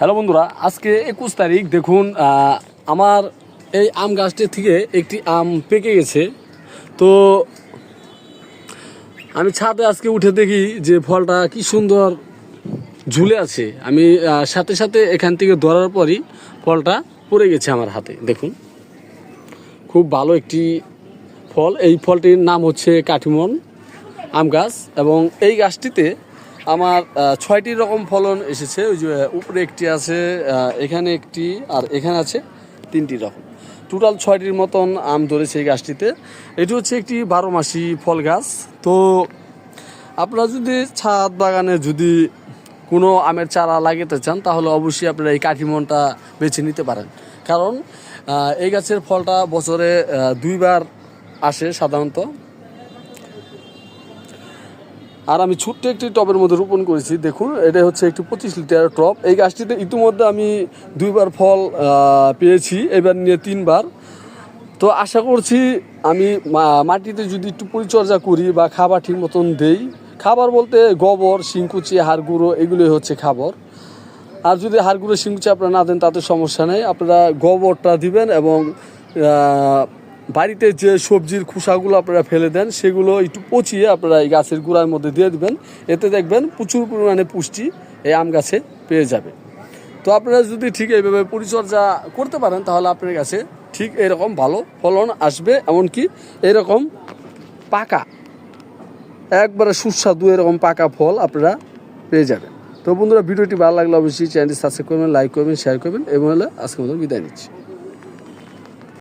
Hello বন্ধুরা, আজকে 21 তারিখ। দেখুন, আমার এই আম গাছটি থেকে একটি আম পেকে গেছে। তো আমি ছাদে আজকে উঠে দেখি যে ফলটা কি সুন্দর ঝুলে আছে। আমি সাথে সাথে এখান থেকে ধরার পরই ফলটা পড়ে গেছে আমার হাতে। দেখুন, খুব ভালো একটি ফল। এই ফলটির নাম হচ্ছে কাঠিমন আম গাছ, এবং এই গাছটিতে আমার 6টি রকম ফলন এসেছে। ওই যে উপরে একটি আছে, এখানে একটি, আর এখানে আছে 3টি রকম। টোটাল 6টির মতন আম ধরেছে এই গাছটিতে। এটি হচ্ছে একটি 12 মাসি ফল গাছ। তো আপনারা যদি ছাদ বাগানে যদি কোনো আমের চারা লাগাতে চান, তাহলে অবশ্যই আপনারা এই কাঠিমনটা বেছে নিতে পারেন। কারণ এই গাছের ফলটা বছরে 2বার আসে সাধারণত। আর আমি ছোট্ট একটি টবের মধ্যে রোপণ করেছি। দেখুন, এটা হচ্ছে একটি 25 লিটার টব। এই গাছটিতে ইতিমধ্যে আমি 2বার ফল পেয়েছি, এবার নিয়ে 3বার। তো আশা করছি আমি মাটিতে যদি একটু পরিচর্যা করি বা খাবার ঠিক মতন দেই, খাবার বলতে গোবর, শিংকুচি, হাড় গুঁড়ো, এগুলোই হচ্ছে খাবার। আর যদি হাড় গুঁড়ো, শিংকুচি আপনারা না দেন তাতে সমস্যা নেই, আপনারা গোবরটা দিবেন। এবং বাড়িতে যে সবজির খোসাগুলো আপনারা ফেলে দেন, সেগুলো একটু পচিয়ে আপনারা এই গাছের গোড়ার মধ্যে দিয়ে দিবেন। এতে দেখবেন প্রচুর পরিমাণে পুষ্টি এই আম গাছে পেয়ে যাবে। তো আপনারা যদি ঠিক এইভাবে পরিচর্যা করতে পারেন, তাহলে আপনার কাছে ঠিক এরকম ভালো ফলন আসবে। এমনকি এরকম পাকা, একবারে সুস্বাদু এরকম পাকা ফল আপনারা পেয়ে যাবেন। তো বন্ধুরা, ভিডিওটি ভালো লাগলে অবশ্যই চ্যানেলটি সাবস্ক্রাইব করবেন, লাইক করবেন, শেয়ার করবেন। এবং আজকের মতো বিদায় নিচ্ছি।